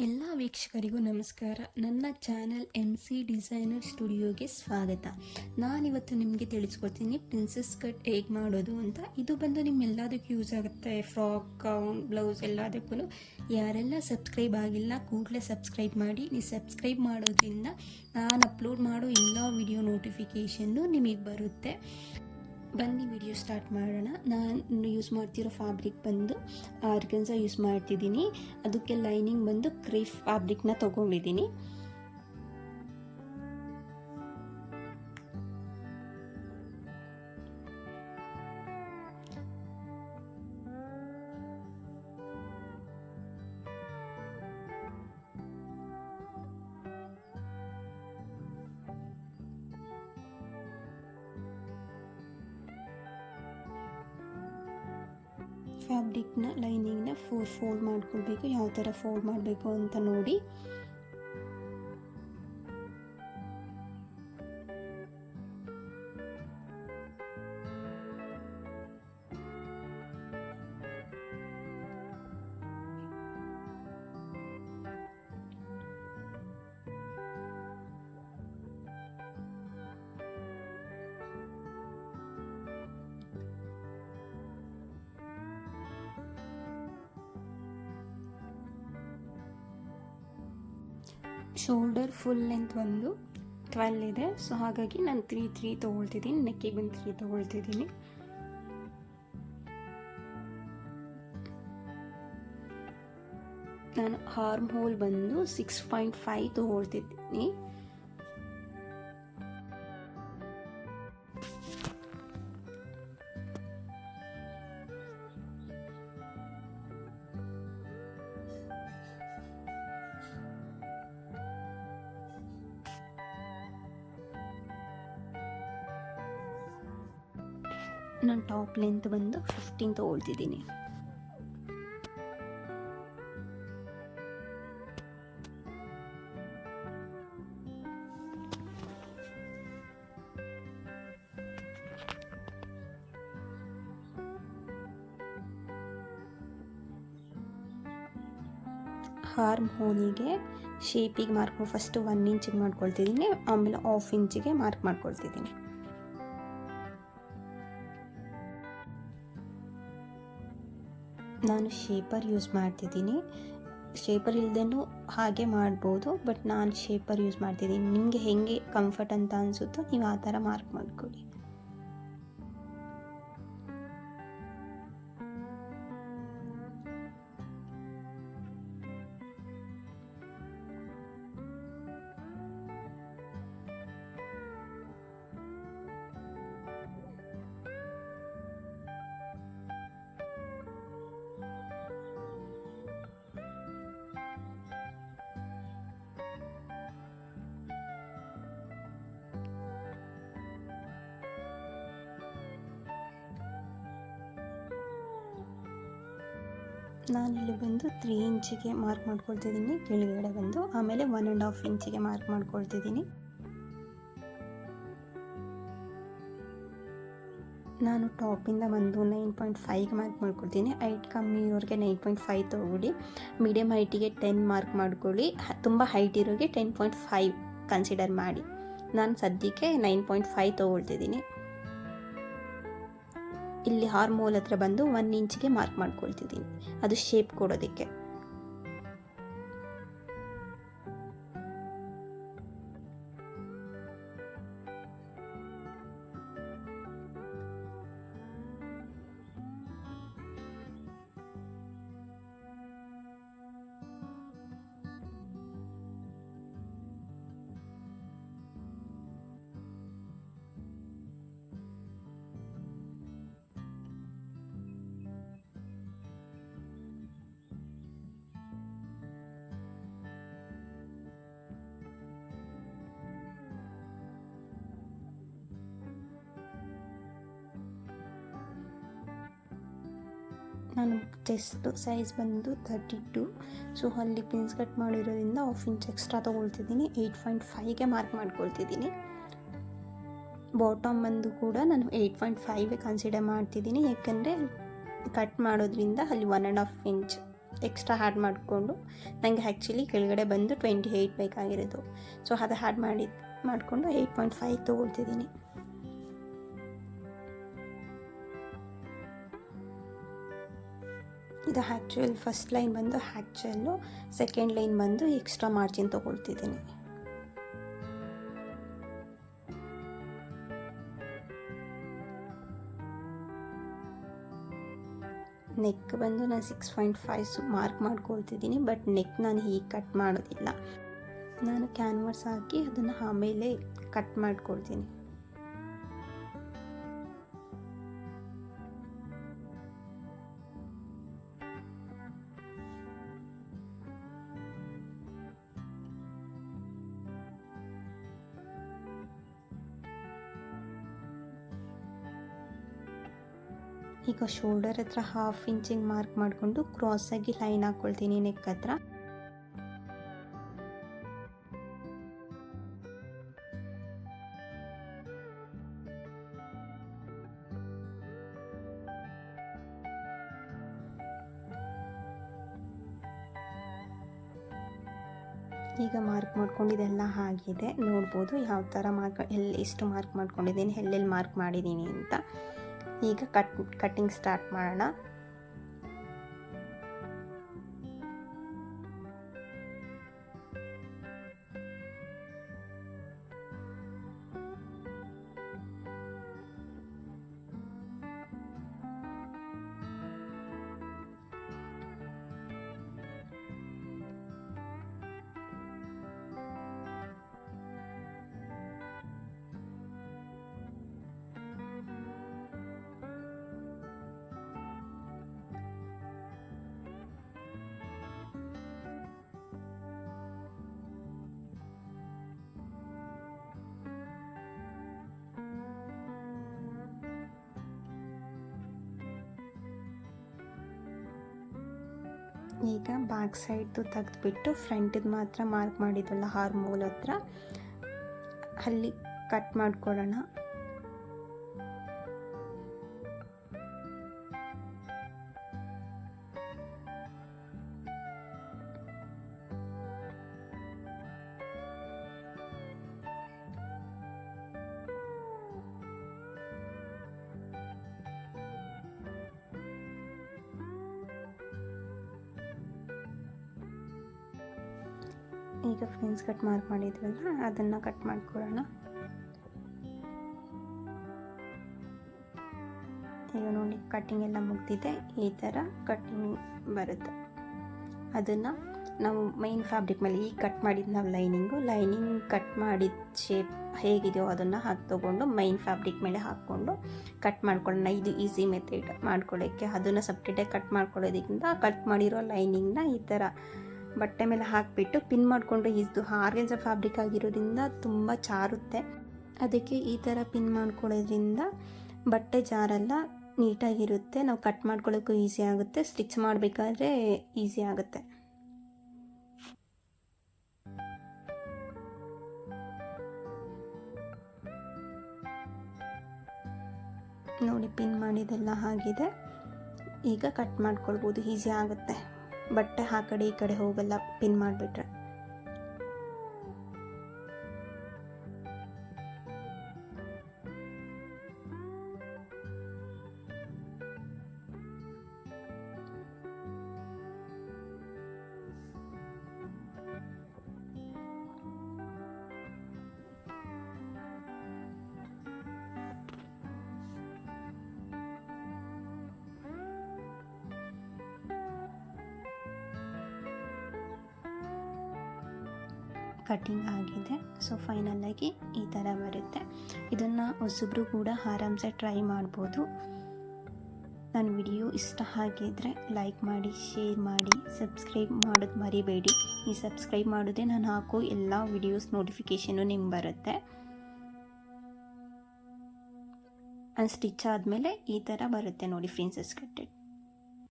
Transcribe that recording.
ಎಲ್ಲ ವೀಕ್ಷಕರಿಗೂ ನಮಸ್ಕಾರ. ನನ್ನ ಚಾನಲ್ MC ಡಿಸೈನರ್ ಸ್ಟುಡಿಯೋಗೆ ಸ್ವಾಗತ. ನಾನಿವತ್ತು ನಿಮಗೆ ತಿಳಿಸ್ಕೊಡ್ತೀನಿ ಪ್ರಿನ್ಸಸ್ ಕಟ್ ಹೇಗೆ ಮಾಡೋದು ಅಂತ. ಇದು ಬಂದು ನಿಮ್ಮೆಲ್ಲದಕ್ಕೂ ಯೂಸ್ ಆಗುತ್ತೆ. ಫ್ರಾಕ್, ಗೌನ್, ಬ್ಲೌಸ್ ಎಲ್ಲದಕ್ಕೂ. ಯಾರೆಲ್ಲ ಸಬ್ಸ್ಕ್ರೈಬ್ ಆಗಿಲ್ಲ ಕೂಡಲೇ ಸಬ್ಸ್ಕ್ರೈಬ್ ಮಾಡಿ. ನೀವು ಸಬ್ಸ್ಕ್ರೈಬ್ ಮಾಡೋದ್ರಿಂದ ನಾನು ಅಪ್ಲೋಡ್ ಮಾಡೋ ಎಲ್ಲ ವಿಡಿಯೋ ನೋಟಿಫಿಕೇಷನ್ನು ನಿಮಗೆ ಬರುತ್ತೆ. ಬನ್ನಿ ವಿಡಿಯೋ ಸ್ಟಾರ್ಟ್ ಮಾಡೋಣ. ನಾನು ಯೂಸ್ ಮಾಡ್ತಿರೋ ಫ್ಯಾಬ್ರಿಕ್ ಬಂದು ಆರ್ಗನ್ಸಾ ಯೂಸ್ ಮಾಡ್ತಿದ್ದೀನಿ. ಅದಕ್ಕೆ ಲೈನಿಂಗ್ ಬಂದು ಕ್ರೇಪ್ ಫ್ಯಾಬ್ರಿಕ್ನ ತೊಗೊಂಡಿದ್ದೀನಿ. ಫ್ಯಾಬ್ರಿಕ್ನ ಲೈನಿಂಗ್ನ 4 ಫೋಲ್ಡ್ ಮಾಡ್ಕೊಳ್ಬೇಕು. ಯಾವ ಥರ ಫೋಲ್ಡ್ ಮಾಡಬೇಕು ಅಂತ ನೋಡಿ. ಶೋಲ್ಡರ್ ಫುಲ್ ಲೆಂತ್ ಒಂದು 12 ಇದೆ. ಸೊ ಹಾಗಾಗಿ ನಾನು 3 ತೊಗೊಳ್ತಿದ್ದೀನಿ. ನೆಕ್ಕಿಗೆ ಬಂದು 3 ತೊಗೊಳ್ತಿದ್ದೀನಿ. ನಾನು ಆರ್ಮ್ ಹೋಲ್ ಬಂದು 6.5 ತೊಗೊಳ್ತಿದ್ದೀನಿ. ನಾನು ಟಾಪ್ ಲೆಂತ್ ಬಂದು 15 ತೊಗೊಳ್ತಿದ್ದೀನಿ. ಆರ್ಮ್ ಹೋಲಿಗೆ ಶೇಪಿಗೆ ಮಾರ್ಕ್ ಫಸ್ಟು 1 ಇಂಚಿಗೆ ಮಾಡ್ಕೊಳ್ತಿದ್ದೀನಿ. ಆಮೇಲೆ 1/2 ಇಂಚಿಗೆ ಮಾರ್ಕ್ ಮಾಡ್ಕೊಳ್ತಿದ್ದೀನಿ. ನಾನು ಶೇಪರ್ ಯೂಸ್ ಮಾಡ್ತಿದ್ದೀನಿ. ಶೇಪರ್ ಇಲ್ಲದೇನೂ ಹಾಗೆ ಮಾಡ್ಬೋದು, ಬಟ್ ನಾನು ಶೇಪರ್ ಯೂಸ್ ಮಾಡ್ತಿದ್ದೀನಿ. ನಿಮಗೆ ಹೇಗೆ ಕಂಫರ್ಟ್ ಅಂತ ಅನಿಸುತ್ತೋ ನೀವು ಆ ಥರ ಮಾರ್ಕ್ ಮಾಡ್ಕೊಳ್ಳಿ. ನಾನಿಲ್ಲಿ ಬಂದು 3 ಇಂಚಿಗೆ ಮಾರ್ಕ್ ಮಾಡ್ಕೊಳ್ತಿದ್ದೀನಿ ಕೆಳಗಡೆ ಬಂದು. ಆಮೇಲೆ 1.5 ಇಂಚಿಗೆ ಮಾರ್ಕ್ ಮಾಡ್ಕೊಳ್ತಿದ್ದೀನಿ. ನಾನು ಟಾಪಿಂದ ಬಂದು 9.5ಗೆ ಮಾರ್ಕ್ ಮಾಡ್ಕೊಳ್ತೀನಿ. ಹೈಟ್ ಕಮ್ಮಿ ಇರೋರಿಗೆ 9.5 ತೊಗೊಳ್ಳಿ. ಮೀಡಿಯಮ್ ಹೈಟಿಗೆ 10 ಮಾರ್ಕ್ ಮಾಡ್ಕೊಳ್ಳಿ. ತುಂಬ ಹೈಟ್ ಇರೋರಿಗೆ 10.5 ಕನ್ಸಿಡರ್ ಮಾಡಿ. ನಾನು ಸದ್ಯಕ್ಕೆ 9.5 ತೊಗೊಳ್ತಿದ್ದೀನಿ. ಇಲ್ಲಿ ಆರ್ಮ್ ಹೋಲ್ ಹತ್ರ ಬಂದು 1 ಇಂಚಿಗೆ ಮಾರ್ಕ್ ಮಾಡ್ಕೊಳ್ತಿದ್ದೀನಿ, ಅದು ಶೇಪ್ ಕೊಡೋದಕ್ಕೆ. ನಾನು ಚೆಸ್ಟ್ ಸೈಜ್ ಬಂದು 32. ಸೊ ಅಲ್ಲಿ ಪಿನ್ಸ್ ಕಟ್ ಮಾಡಿರೋದ್ರಿಂದ 1/2 ಇಂಚ್ ಎಕ್ಸ್ಟ್ರಾ ತೊಗೊಳ್ತಿದ್ದೀನಿ. 8.5ಗೆ ಮಾರ್ಕ್ ಮಾಡ್ಕೊಳ್ತಿದ್ದೀನಿ. ಬಾಟಮ್ ಬಂದು ಕೂಡ ನಾನು 8.5 ಕನ್ಸಿಡರ್ ಮಾಡ್ತಿದ್ದೀನಿ, ಯಾಕಂದರೆ ಕಟ್ ಮಾಡೋದ್ರಿಂದ ಅಲ್ಲಿ 1.5 ಇಂಚ್ ಎಕ್ಸ್ಟ್ರಾ ಆ್ಯಡ್ ಮಾಡಿಕೊಂಡು ನನಗೆ ಆ್ಯಕ್ಚುಲಿ ಕೆಳಗಡೆ ಬಂದು 28 ಬೇಕಾಗಿರೋದು. ಸೊ ಅದು ಆ್ಯಡ್ ಮಾಡಿಕೊಂಡು 8.5 ತೊಗೊಳ್ತಿದ್ದೀನಿ. ಇದು ಆ್ಯಕ್ಚುಯಲ್ ಫಸ್ಟ್ ಲೈನ್ ಬಂದು ಆ್ಯಕ್ಚುಯಲ್ಲು, ಸೆಕೆಂಡ್ ಲೈನ್ ಬಂದು ಎಕ್ಸ್ಟ್ರಾ ಮಾರ್ಜಿನ್ ತೊಗೊಳ್ತಿದ್ದೀನಿ. ನೆಕ್ ಬಂದು ನಾನು 6.5 ಮಾರ್ಕ್ ಮಾಡ್ಕೊಳ್ತಿದ್ದೀನಿ. ಬಟ್ ನೆಕ್ ನಾನು ಹೀಗೆ ಕಟ್ ಮಾಡೋದಿಲ್ಲ, ನಾನು ಕ್ಯಾನ್ವಾಸ್ ಹಾಕಿ ಅದನ್ನು ಆಮೇಲೆ ಕಟ್ ಮಾಡ್ಕೊಳ್ತೀನಿ. ಈಗ ಶೋಲ್ಡರ್ ಹತ್ರ 1/2 ಇಂಚಿಗೆ ಮಾರ್ಕ್ ಮಾಡಿಕೊಂಡು ಕ್ರಾಸಾಗಿ ಲೈನ್ ಹಾಕ್ಕೊಳ್ತೀನಿ ನೆಕ್ ಹತ್ರ. ಈಗ ಮಾರ್ಕ್ ಮಾಡ್ಕೊಂಡಿದ್ದೆಲ್ಲ ಆಗಿದೆ, ನೋಡ್ಬೋದು ಯಾವ ಥರ ಎಷ್ಟು ಮಾರ್ಕ್ ಮಾಡ್ಕೊಂಡಿದ್ದೀನಿ, ಎಲ್ಲೆಲ್ಲಿ ಮಾರ್ಕ್ ಮಾಡಿದ್ದೀನಿ ಅಂತ. ಈಗ ಕಟ್ಟಿಂಗ್ ಸ್ಟಾರ್ಟ್ ಮಾಡೋಣ. ಈಗ ಬ್ಯಾಕ್ ಸೈಡ್ದು ತೆಗೆದುಬಿಟ್ಟು ಫ್ರಂಟಿದ್ದು ಮಾತ್ರ ಮಾರ್ಕ್ ಮಾಡಿದ್ವಲ್ಲ ಹಾರ್ಮೋಲ್ ಹತ್ರ, ಅಲ್ಲಿ ಕಟ್ ಮಾಡ್ಕೊಳ್ಳೋಣ. ಈಗ ಫ್ರೆಂಡ್ಸ್ ಕಟ್ ಮಾರ್ಕ್ ಮಾಡಿದ್ವಲ್ಲ ಅದನ್ನು ಕಟ್ ಮಾಡ್ಕೊಳ್ಳೋಣ. ಈಗ ನೋಡಿ ಕಟ್ಟಿಂಗ್ ಎಲ್ಲ ಮುಗ್ದಿದೆ, ಈ ಥರ ಕಟ್ಟಿಂಗ್ ಬರುತ್ತೆ. ಅದನ್ನು ನಾವು ಮೈನ್ ಫ್ಯಾಬ್ರಿಕ್ ಮೇಲೆ ಈಗ ಕಟ್ ಮಾಡಿದ್ದು ನಾವು ಲೈನಿಂಗ್ ಕಟ್ ಮಾಡಿದ ಶೇಪ್ ಹೇಗಿದೆಯೋ ಅದನ್ನು ತೊಗೊಂಡು ಮೈನ್ ಫ್ಯಾಬ್ರಿಕ್ ಮೇಲೆ ಹಾಕ್ಕೊಂಡು ಕಟ್ ಮಾಡ್ಕೊಳ್ಳೋಣ. ಇದು ಈಸಿ ಮೆಥಡ್ ಮಾಡ್ಕೊಳ್ಳೋಕ್ಕೆ. ಅದನ್ನು ಸಪ್ರೇಟಾಗಿ ಕಟ್ ಮಾಡ್ಕೊಳ್ಳೋದಕ್ಕಿಂತ ಕಟ್ ಮಾಡಿರೋ ಲೈನಿಂಗ್ನ ಈ ಥರ ಬಟ್ಟೆ ಮೇಲೆ ಹಾಕಿಬಿಟ್ಟು ಪಿನ್ ಮಾಡಿಕೊಂಡು, ಇದು ಆರ್ಗೆನ್ಸಾ ಫ್ಯಾಬ್ರಿಕ್ ಆಗಿರೋದ್ರಿಂದ ತುಂಬ ಜಾರುತ್ತೆ, ಅದಕ್ಕೆ ಈ ಥರ ಪಿನ್ ಮಾಡ್ಕೊಳ್ಳೋದ್ರಿಂದ ಬಟ್ಟೆ ಜಾರಲ್ಲ, ನೀಟಾಗಿರುತ್ತೆ. ನಾವು ಕಟ್ ಮಾಡ್ಕೊಳ್ಳೋಕ್ಕೂ ಈಸಿ ಆಗುತ್ತೆ, ಸ್ಟಿಚ್ ಮಾಡಬೇಕಾದ್ರೆ ಈಸಿ ಆಗುತ್ತೆ. ನೋಡಿ ಪಿನ್ ಮಾಡಿದೆಲ್ಲ ಆಗಿದೆ, ಈಗ ಕಟ್ ಮಾಡ್ಕೊಳ್ಬೋದು, ಈಸಿ ಆಗುತ್ತೆ. ಬಟ್ಟೆ ಆ ಕಡೆ ಈ ಕಡೆ ಹೋಗಲ್ಲ ಪಿನ್ ಮಾಡಿಬಿಟ್ರೆ. ಕಟ್ಟಿಂಗ್ ಆಗಿದೆ. ಸೊ ಫೈನಲಾಗಿ ಈ ಥರ ಬರುತ್ತೆ. ಇದನ್ನು ಹೊಸಬ್ರು ಕೂಡ ಆರಾಮ್ಸೆ ಟ್ರೈ ಮಾಡ್ಬೋದು. ನನ್ನ ವಿಡಿಯೋ ಇಷ್ಟ ಆಗಿದ್ದರೆ ಲೈಕ್ ಮಾಡಿ, ಶೇರ್ ಮಾಡಿ, ಸಬ್ಸ್ಕ್ರೈಬ್ ಮಾಡೋದು ಮರಿಬೇಡಿ. ಈ ಸಬ್ಸ್ಕ್ರೈಬ್ ಮಾಡಿದ್ರೆ ನಾನು ಹಾಕೋ ಎಲ್ಲ ವಿಡಿಯೋಸ್ ನೋಟಿಫಿಕೇಷನು ನಿಮ್ಗೆ ಬರುತ್ತೆ. ಸ್ಟಿಚ್ ಆದಮೇಲೆ ಈ ಥರ ಬರುತ್ತೆ ನೋಡಿ ಪ್ರಿನ್ಸೆಸ್ ಕಟ್ಟೆಡ್.